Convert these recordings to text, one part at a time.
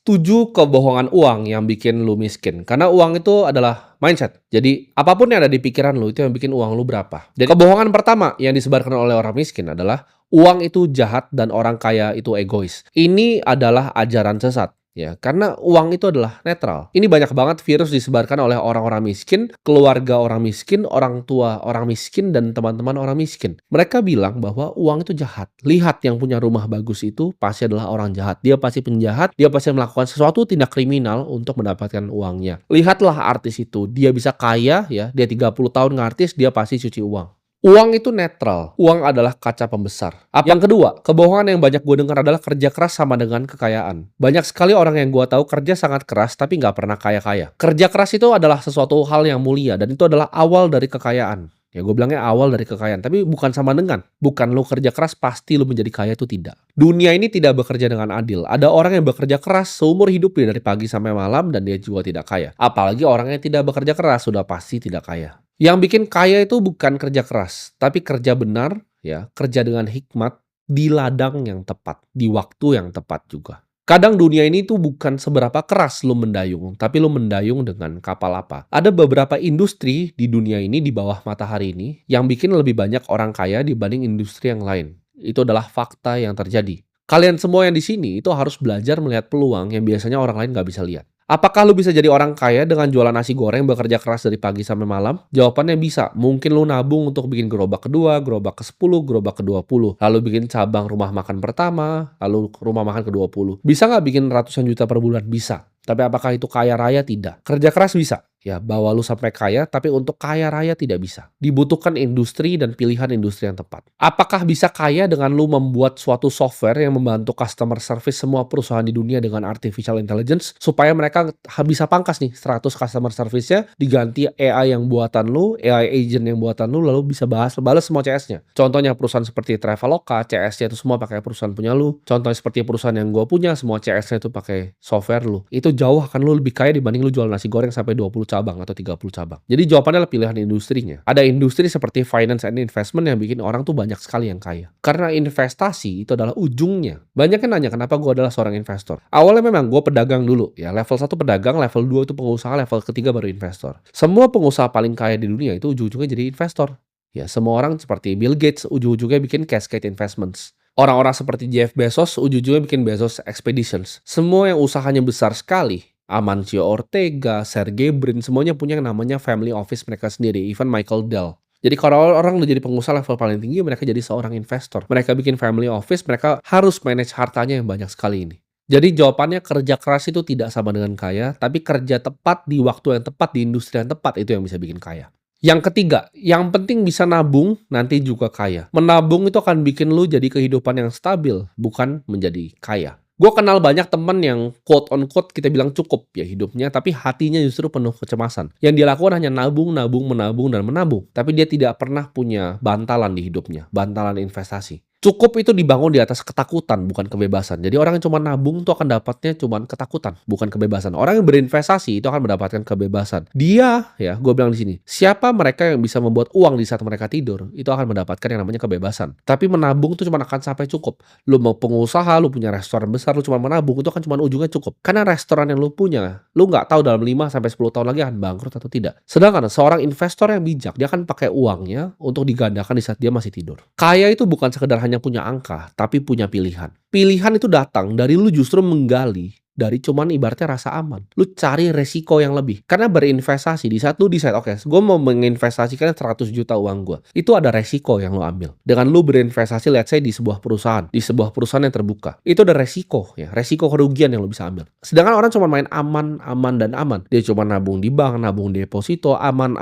7 kebohongan uang yang bikin lu miskin. Karena uang itu adalah mindset. Jadi, apapun yang ada di pikiran lu itu yang bikin uang lu berapa. Jadi kebohongan pertama yang disebarkan oleh orang miskin adalah uang itu jahat dan orang kaya itu egois. Ini adalah ajaran sesat. Ya, karena uang itu adalah netral. Ini banyak banget virus disebarkan oleh orang-orang miskin, keluarga orang miskin, orang tua orang miskin, dan teman-teman orang miskin. Mereka bilang bahwa uang itu jahat. Lihat yang punya rumah bagus itu pasti adalah orang jahat. Dia pasti penjahat, dia pasti melakukan sesuatu tindak kriminal untuk mendapatkan uangnya. Lihatlah artis itu, dia bisa kaya ya, dia 30 tahun ngartis, dia pasti cuci uang. Uang itu netral. Uang adalah kaca pembesar. Yang kedua, kebohongan yang banyak gue dengar adalah kerja keras sama dengan kekayaan. Banyak sekali orang yang gue tahu kerja sangat keras tapi nggak pernah kaya-kaya. Kerja keras itu adalah sesuatu hal yang mulia dan itu adalah awal dari kekayaan. Ya gue bilangnya awal dari kekayaan, tapi bukan sama dengan. Bukan lo kerja keras pasti lo menjadi kaya, itu tidak. Dunia ini tidak bekerja dengan adil. Ada orang yang bekerja keras seumur hidupnya dari pagi sampai malam dan dia juga tidak kaya. Apalagi orang yang tidak bekerja keras sudah pasti tidak kaya. Yang bikin kaya itu bukan kerja keras, tapi kerja benar, ya, kerja dengan hikmat di ladang yang tepat, di waktu yang tepat juga. Kadang dunia ini tuh bukan seberapa keras lo mendayung, tapi lo mendayung dengan kapal apa. Ada beberapa industri di dunia ini, di bawah matahari ini, yang bikin lebih banyak orang kaya dibanding industri yang lain. Itu adalah fakta yang terjadi. Kalian semua yang di sini itu harus belajar melihat peluang yang biasanya orang lain nggak bisa lihat. Apakah lu bisa jadi orang kaya dengan jualan nasi goreng bekerja keras dari pagi sampai malam? Jawabannya bisa. Mungkin lu nabung untuk bikin gerobak kedua, gerobak ke-10, gerobak ke-20. Lalu bikin cabang rumah makan pertama, lalu rumah makan ke-20. Bisa nggak bikin ratusan juta per bulan? Bisa. Tapi apakah itu kaya raya? Tidak. Kerja keras bisa. Ya, bawa lu sampai kaya, tapi untuk kaya raya tidak bisa. Dibutuhkan industri dan pilihan industri yang tepat. Apakah bisa kaya dengan lu membuat suatu software yang membantu customer service semua perusahaan di dunia dengan artificial intelligence supaya mereka bisa pangkas nih 100 customer service-nya diganti AI yang buatan lu, AI agent yang buatan lu, lalu bisa balas semua CS-nya. Contohnya perusahaan seperti Traveloka, CS-nya itu semua pakai perusahaan punya lu. Contohnya seperti perusahaan yang gue punya, semua CS-nya itu pakai software lu. Itu jauh akan lu lebih kaya dibanding lu jual nasi goreng sampai 20 cabang atau 30 cabang. Jadi jawabannya adalah pilihan industrinya. Ada industri seperti finance and investment yang bikin orang tuh banyak sekali yang kaya. Karena investasi itu adalah ujungnya. Banyak yang nanya kenapa gue adalah seorang investor. Awalnya memang gue pedagang dulu ya. Level 1 pedagang, level 2 itu pengusaha, level ketiga baru investor. Semua pengusaha paling kaya di dunia itu ujung-ujungnya jadi investor. Ya, semua orang seperti Bill Gates ujung-ujungnya bikin Cascade Investments. Orang-orang seperti Jeff Bezos ujung-ujungnya bikin Bezos Expeditions. Semua yang usahanya besar sekali, Amancio Ortega, Sergey Brin, semuanya punya yang namanya family office mereka sendiri, even Michael Dell. Jadi kalau orang udah jadi pengusaha level paling tinggi, mereka jadi seorang investor. Mereka bikin family office, mereka harus manage hartanya yang banyak sekali ini. Jadi jawabannya kerja keras itu tidak sama dengan kaya, tapi kerja tepat di waktu yang tepat, di industri yang tepat, itu yang bisa bikin kaya. Yang ketiga, yang penting bisa nabung, nanti juga kaya. Menabung itu akan bikin lu jadi kehidupan yang stabil, bukan menjadi kaya. Gue kenal banyak temen yang quote on quote kita bilang cukup ya hidupnya, tapi hatinya justru penuh kecemasan. Yang dia lakukan hanya nabung, menabung, dan menabung. Tapi dia tidak pernah punya bantalan di hidupnya, bantalan investasi. Cukup itu dibangun di atas ketakutan, bukan kebebasan. Jadi orang yang cuma nabung tuh akan dapatnya cuma ketakutan, bukan kebebasan. Orang yang berinvestasi itu akan mendapatkan kebebasan. Dia, ya, gue bilang di sini, siapa mereka yang bisa membuat uang di saat mereka tidur, itu akan mendapatkan yang namanya kebebasan. Tapi menabung tuh cuma akan sampai cukup. Lu mau pengusaha, lu punya restoran besar, lu cuma menabung, itu kan cuma ujungnya cukup. Karena restoran yang lu punya, lu nggak tahu dalam 5 sampai 10 tahun lagi akan bangkrut atau tidak. Sedangkan seorang investor yang bijak, dia akan pakai uangnya untuk digandakan di saat dia masih tidur. Kaya itu bukan sekedar hanya punya angka, tapi punya pilihan. Pilihan itu datang dari lu justru menggali dari cuman ibaratnya rasa aman. Lu cari resiko yang lebih. Karena berinvestasi, di saat lu decide, oke, gue mau menginvestasikan 100 juta uang gue. Itu ada resiko yang lu ambil. Dengan lu berinvestasi, let's say di sebuah perusahaan yang terbuka. Itu ada resiko, ya, resiko kerugian yang lu bisa ambil. Sedangkan orang cuma main aman, dan aman. Dia cuma nabung di bank, nabung di deposito, aman.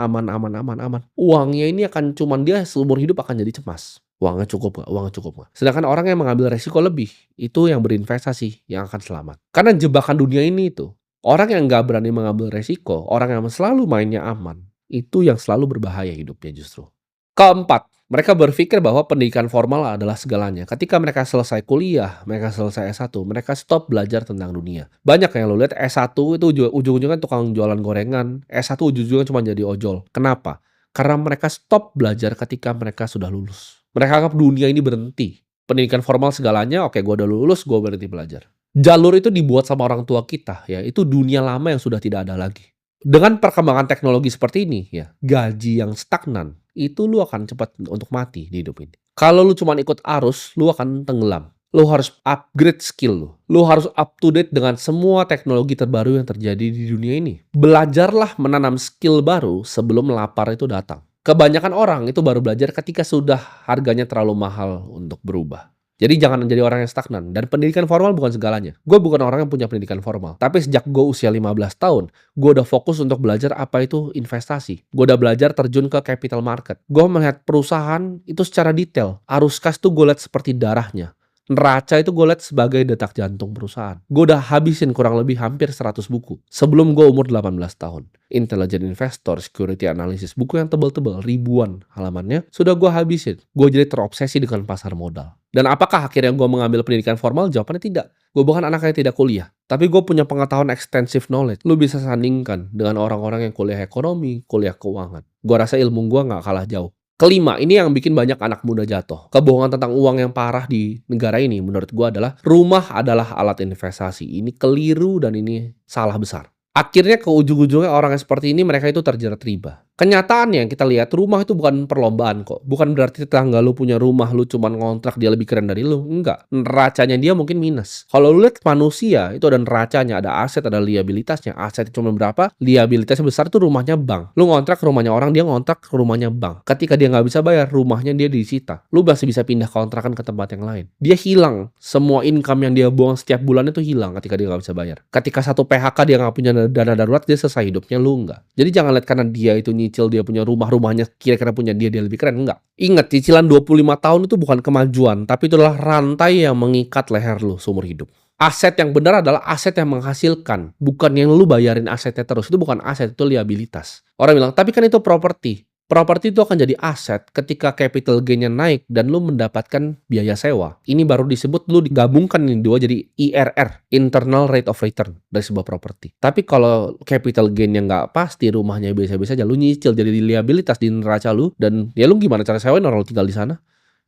Uangnya ini akan cuman dia seumur hidup akan jadi cemas. Uangnya cukup gak? Sedangkan orang yang mengambil resiko lebih, itu yang berinvestasi, yang akan selamat. Karena jebakan dunia ini itu, orang yang gak berani mengambil resiko, orang yang selalu mainnya aman, itu yang selalu berbahaya hidupnya justru. Keempat, mereka berpikir bahwa pendidikan formal adalah segalanya. Ketika mereka selesai kuliah, mereka selesai S1, mereka stop belajar tentang dunia. Banyak yang lo lihat S1 itu ujung-ujungnya tukang jualan gorengan, S1 ujung-ujungnya cuma jadi ojol. Kenapa? Karena mereka stop belajar ketika mereka sudah lulus. Mereka anggap dunia ini berhenti. Pendidikan formal segalanya, oke, gue udah lulus, gue berhenti belajar. Jalur itu dibuat sama orang tua kita ya, itu dunia lama yang sudah tidak ada lagi. Dengan perkembangan teknologi seperti ini ya, gaji yang stagnan, itu lu akan cepat untuk mati di hidup ini. Kalau lu cuma ikut arus, lu akan tenggelam. Lu harus upgrade skill lu. Lu harus up to date dengan semua teknologi terbaru yang terjadi di dunia ini. Belajarlah menanam skill baru sebelum lapar itu datang. Kebanyakan orang itu baru belajar ketika sudah harganya terlalu mahal untuk berubah. Jadi jangan jadi orang yang stagnan. Dan pendidikan formal bukan segalanya. Gue bukan orang yang punya pendidikan formal. Tapi sejak gue usia 15 tahun, gue udah fokus untuk belajar apa itu investasi. Gue udah belajar terjun ke capital market. Gue melihat perusahaan itu secara detail. Arus kas tuh gue lihat seperti darahnya. Neraca itu gue lihat sebagai detak jantung perusahaan. Gue udah habisin kurang lebih hampir 100 buku. Sebelum gue umur 18 tahun. Intelligent Investor, Security Analysis, buku yang tebel-tebel, ribuan halamannya, sudah gue habisin. Gue jadi terobsesi dengan pasar modal. Dan apakah akhirnya gue mengambil pendidikan formal? Jawabannya tidak. Gue bukan anak yang tidak kuliah. Tapi gue punya pengetahuan extensive knowledge. Lu bisa sandingkan dengan orang-orang yang kuliah ekonomi, kuliah keuangan. Gue rasa ilmu gue gak kalah jauh. Kelima, ini yang bikin banyak anak muda jatuh. Kebohongan tentang uang yang parah di negara ini menurut gue adalah rumah adalah alat investasi. Ini keliru dan ini salah besar. Akhirnya ke ujung-ujungnya orang yang seperti ini mereka itu terjerat riba. Kenyataannya yang kita lihat rumah itu bukan perlombaan kok. Bukan berarti tetangga lu punya rumah lu cuman ngontrak dia lebih keren dari lu. Enggak. Neracanya dia mungkin minus. Kalau lu lihat manusia itu ada neracanya, ada aset, ada liabilitasnya. Aset cuma berapa? Liabilitasnya besar itu rumahnya bank. Lu ngontrak ke rumahnya orang, dia ngontrak ke rumahnya bank. Ketika dia nggak bisa bayar, rumahnya dia disita. Lu masih bisa pindah kontrakan ke tempat yang lain. Dia hilang. Semua income yang dia buang setiap bulan itu hilang ketika dia nggak bisa bayar. Ketika satu PHK dia nggak punya dana darurat, dia selesai hidupnya, lu enggak. Jadi jangan lihat karena dia itu nyicil, dia punya rumahnya kira-kira punya dia lebih keren, enggak. Ingat, cicilan 25 tahun itu bukan kemajuan, tapi itu adalah rantai yang mengikat leher lu seumur hidup. Aset yang benar adalah aset yang menghasilkan, bukan yang lu bayarin asetnya terus. Itu bukan aset, itu liabilitas. Orang bilang, tapi kan itu properti. Properti itu akan jadi aset ketika capital gain-nya naik dan lu mendapatkan biaya sewa. Ini baru disebut lu digabungkan ini dua jadi IRR, Internal Rate of Return dari sebuah properti. Tapi kalau capital gain-nya nggak pasti, rumahnya biasa-biasa aja, lu nyicil jadi liabilitas di neraca lu, dan ya lu gimana cara sewain orang lu tinggal di sana?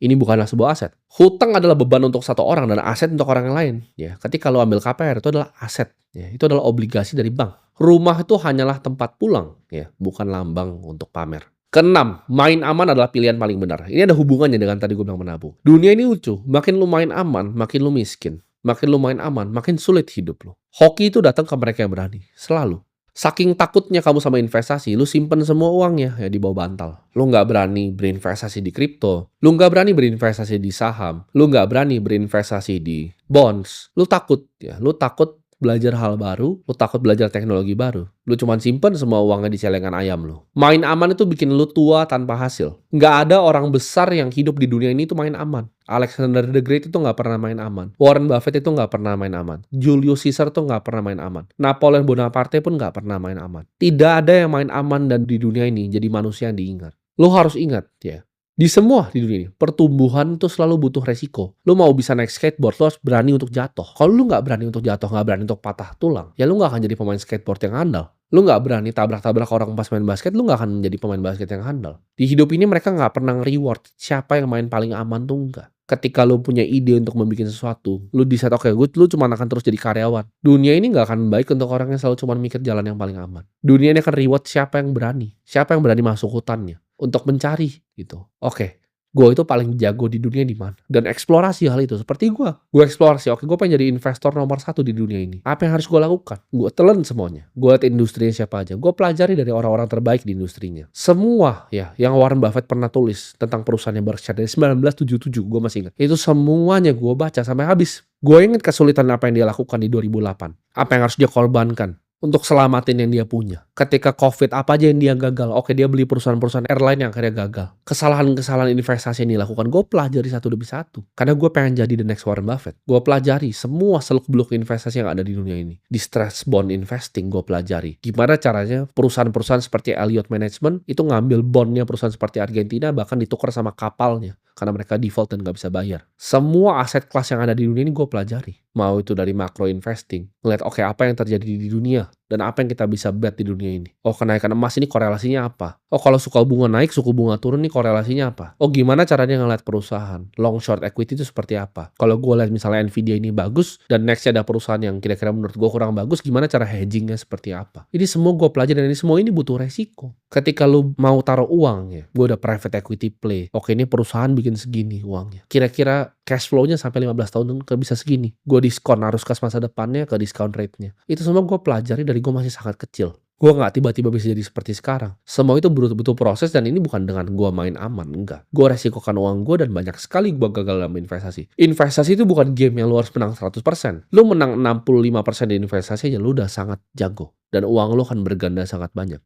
Ini bukanlah sebuah aset. Hutang adalah beban untuk satu orang dan aset untuk orang yang lain. Ya, ketika lu ambil KPR itu adalah aset. Ya, itu adalah obligasi dari bank. Rumah itu hanyalah tempat pulang, ya, bukan lambang untuk pamer. Keenam, main aman adalah pilihan paling benar. Ini ada hubungannya dengan tadi gue bilang menabung. Dunia ini lucu, makin lu main aman, makin lu miskin. Makin lu main aman, makin sulit hidup lu. Hoki itu datang ke mereka yang berani, selalu. Saking takutnya kamu sama investasi, lu simpen semua uangnya ya di bawah bantal. Lu nggak berani berinvestasi di kripto, lu nggak berani berinvestasi di saham, lu nggak berani berinvestasi di bonds. Lu takut ya, lu takut belajar hal baru, lu takut belajar teknologi baru. Lu cuman simpen semua uangnya di celengan ayam lu. Main aman itu bikin lu tua tanpa hasil. Nggak ada orang besar yang hidup di dunia ini itu main aman. Alexander the Great itu nggak pernah main aman. Warren Buffett itu nggak pernah main aman. Julius Caesar tuh nggak pernah main aman. Napoleon Bonaparte pun nggak pernah main aman. Tidak ada yang main aman dan di dunia ini jadi manusia yang diingat. Lu harus ingat ya. Di semua di dunia ini, pertumbuhan itu selalu butuh resiko. Lu mau bisa naik skateboard, lu harus berani untuk jatuh. Kalau lu nggak berani untuk jatuh, nggak berani untuk patah tulang, ya lu nggak akan jadi pemain skateboard yang handal. Lu nggak berani tabrak-tabrak orang pas main basket, lu nggak akan menjadi pemain basket yang handal. Di hidup ini mereka nggak pernah reward siapa yang main paling aman tuh enggak. Ketika lu punya ide untuk membuat sesuatu, lu decide oke, lu cuma akan terus jadi karyawan. Dunia ini nggak akan baik untuk orang yang selalu cuma mikir jalan yang paling aman. Dunia ini akan reward siapa yang berani masuk hutannya untuk mencari gitu. Oke, gue itu paling jago di dunia di mana? Dan eksplorasi hal itu. Seperti gue eksplorasi. Oke, gue pengen jadi investor nomor 1 di dunia ini. Apa yang harus gue lakukan? Gue telan semuanya. Gue lihat industrinya siapa aja. Gue pelajari dari orang-orang terbaik di industrinya. Semua ya, yang Warren Buffett pernah tulis tentang perusahaannya Berkshire dari 1977, gue masih ingat. Itu semuanya gue baca sampai habis. Gue ingat kesulitan apa yang dia lakukan di 2008. Apa yang harus dia korbankan untuk selamatin yang dia punya. Ketika COVID, apa aja yang dia gagal? Oke, dia beli perusahaan-perusahaan airline yang akhirnya gagal. Kesalahan-kesalahan investasi yang dilakukan, gue pelajari satu demi satu. Karena gue pengen jadi the next Warren Buffett. Gue pelajari semua seluk-beluk investasi yang ada di dunia ini. Distress bond investing, gue pelajari. Gimana caranya perusahaan-perusahaan seperti Elliott Management itu ngambil bondnya perusahaan seperti Argentina, bahkan ditukar sama kapalnya. Karena mereka default dan gak bisa bayar. Semua aset kelas yang ada di dunia ini gue pelajari. Mau itu dari macro investing. Ngeliat oke, apa yang terjadi di dunia. dan apa yang kita bisa bet di dunia ini. Oh, kenaikan emas ini korelasinya apa? Oh, kalau suku bunga naik, suku bunga turun nih korelasinya apa? Oh, gimana caranya ngeliat perusahaan? Long short equity itu seperti apa? Kalau gue lihat misalnya Nvidia ini bagus dan nextnya ada perusahaan yang kira-kira menurut gue kurang bagus, gimana cara hedgingnya seperti apa? Ini semua gue pelajari dan ini semua ini butuh resiko. Ketika lu mau taruh uang ya, gue udah private equity play. Oke, ini perusahaan bikin segini uangnya. Kira-kira cash flow-nya sampai 15 tahun ke bisa segini. Gue diskon arus kas masa depannya ke discount rate-nya. Itu semua gue pelajari dari gue masih sangat kecil. Gue nggak tiba-tiba bisa jadi seperti sekarang. Semua itu butuh proses dan ini bukan dengan gue main aman, enggak. Gue resikokan uang gue dan banyak sekali gue gagal dalam investasi. Investasi itu bukan game yang lu harus menang 100%. Lu menang 65% di investasi aja lu udah sangat jago. Dan uang lu akan berganda sangat banyak.